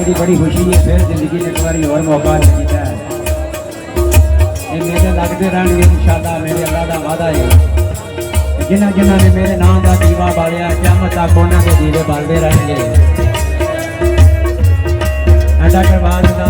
की बड़ी खुशी है, फिर जिंदगी ने एक बार और मौका दिया है। ये मेले लगते रहने इंशाअल्लाह, मेरे अल्लाह का वादा है। जिन्होंने जिन्होंने मेरे नाम का दीवा बालिया क़यामत तक उन्होंने के दीवे बालते रहेंगे। ऐसा करवा दूंगा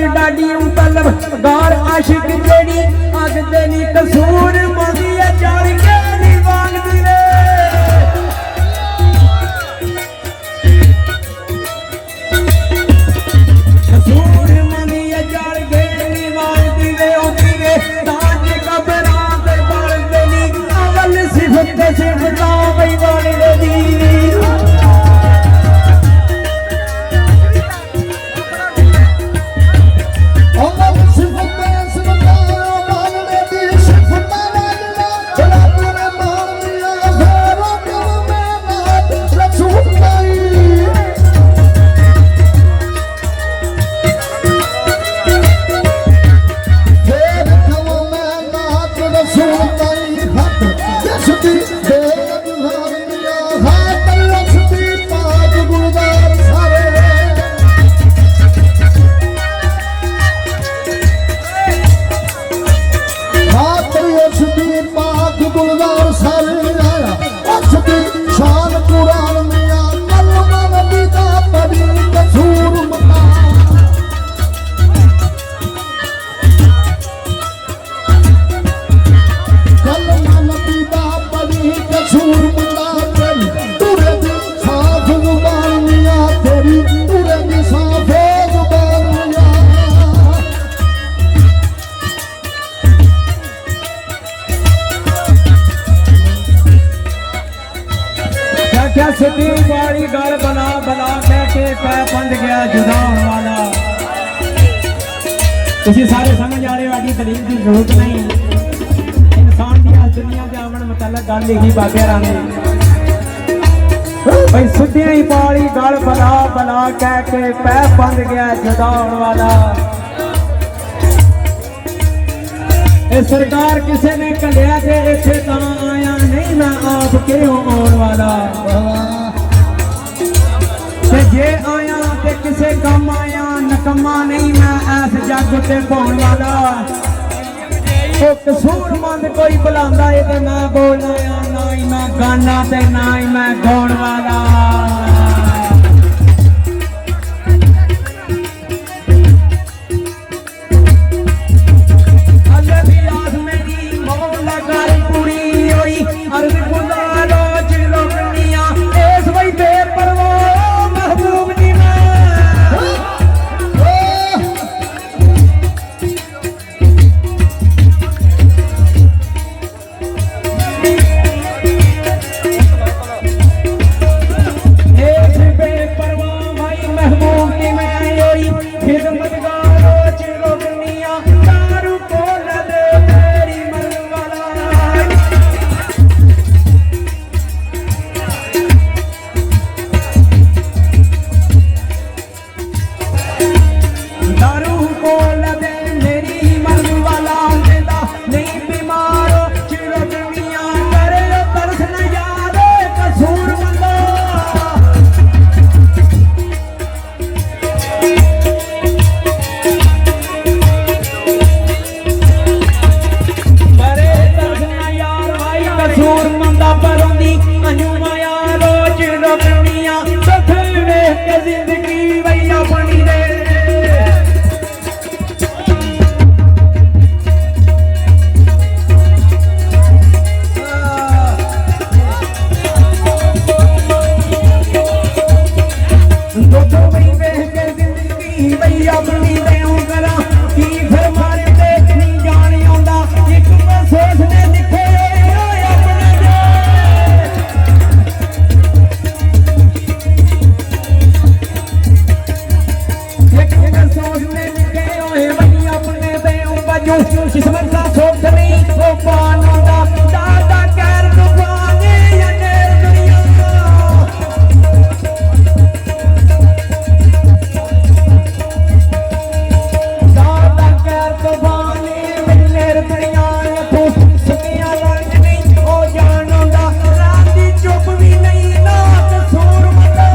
डाडी तलब गार आशिक जेड़ी अग देनी कसूर मंगी चढ़ के दीवान दिले कसूर मंगी चढ़ के दीवान दिले ओ दिले ताज कबरां ते बाल देनी अवल सिफत सिफता वही वाले दी वाली गल बना बना के पै बंद गया जुदा होने वाला। तुसी सारे समझ आ रहे हो, आगे दलील की जरूरत नहीं। इंसान की दुनिया के आवन मतलब गल लिखी बाबे राने भाई सुधिया ही पाली गल बना बना के पै बंद गया जुदा होने वाला। सरकार किसी ने कलिया के इथे ता आया नहीं, मैं आप क्यों आने वाला। जे आया ते किसे काम आया, नकमा नहीं मैं ऐस जग ते पाने वाला। तो कसूरमंद कोई बुलांदा है ते मैं बोलना या ना ही मैं गाना ते ना ही मैं गाने वाला। ਨਹੀਂ ਬਈ ਆਪਣੀ ਦੇਉ ਕਰਾਂ ਕੀ ਫਿਰ ਮਾਰੇ ਤੇ ਨਹੀਂ ਜਾਣ ਆਉਂਦਾ ਇੱਕ ਮੈਂ ਸੋਚਦੇ ਲਿਖੇ ਹੋਏ ਆਪਣੇ ਦੇ ਇੱਕ ਮੈਂ ਸੋਚਦੇ ਲਿਖੇ ਹੋਏ ਬਈ ਆਪਣੇ ਦੇਉ ਬਾਜੂ ਕਿਸਮਤ ਦਾ ਸੋਚ ਨਹੀਂ ਉਹ ਪਾਣ ਆਉਂਦਾ ਦਾਦਾ ਕਹਿਰ ਦੁਬਾਨੇ ਜਾਂ ਨੇਰ ਦੁਨੀਆ ਦਾਦਾ ਕਹਿਰ ਦੁਬਾਨੇ ਨੇਰ ਦੁਨੀਆ ਤੂੰ ਸੁਣਿਆ ਲੰਘ ਨਹੀਂ ਉਹ ਜਾਣ ਆਉਂਦਾ ਰਾਤ ਦੀ ਚੁੱਪ ਵੀ ਨਹੀਂ ਨਾ ਕਸੂਰ ਮਤਾ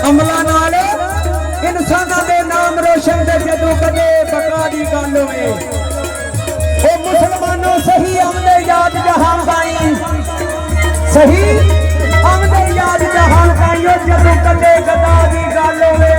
ਅਮਲਾਂ ਨਾਲ ਇਨਸਾਨਾਂ ਦੇ ਨਾਮ ਰੋਸ਼ਨ ਦੇ ਜਦੋਂ ਕਦੇ ਬਕਾ ਦੀ ਗੱਲ ਹੋਵੇ ਉਹ ਮੁਸਲਮਾਨੋਂ ਸਹੀ ਆਮਦੇ ਯਾਦ ਜਹਾਨ ਪਾਈ ਸਹੀ ਆਮਦੇ ਯਾਦ ਜਹਾਨ ਪਾਈ ਉਹ ਜਦੋਂ ਕਦੇ ਗਦਾ ਦੀ ਗੱਲ ਹੋਵੇ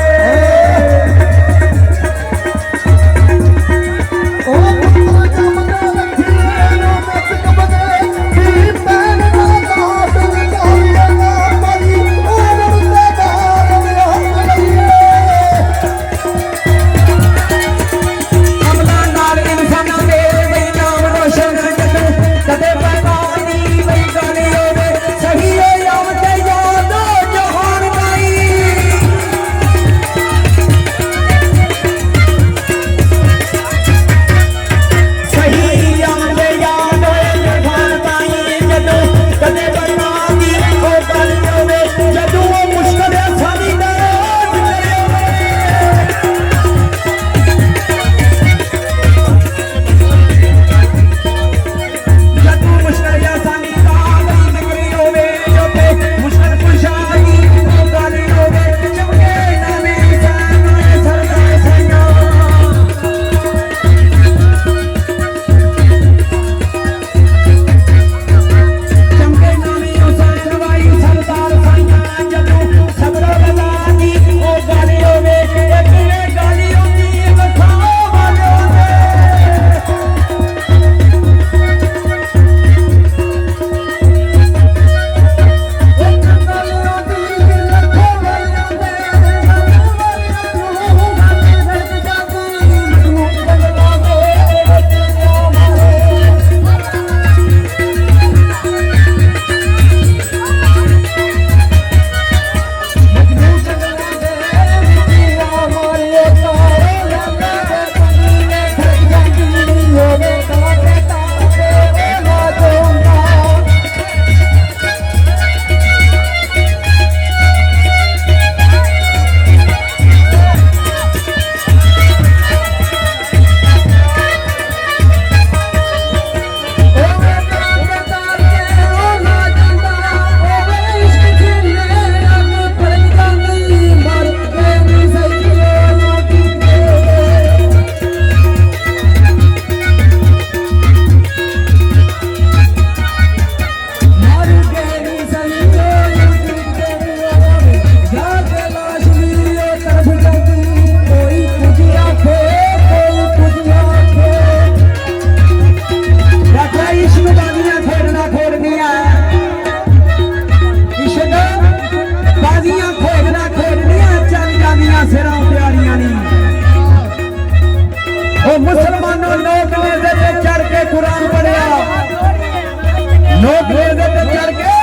सिरां प्यारियां नी ओ मुसलमानों नोक नेज़े ते चढ़ के कुरान पढ़िया नोक नेज़े ते चढ़ के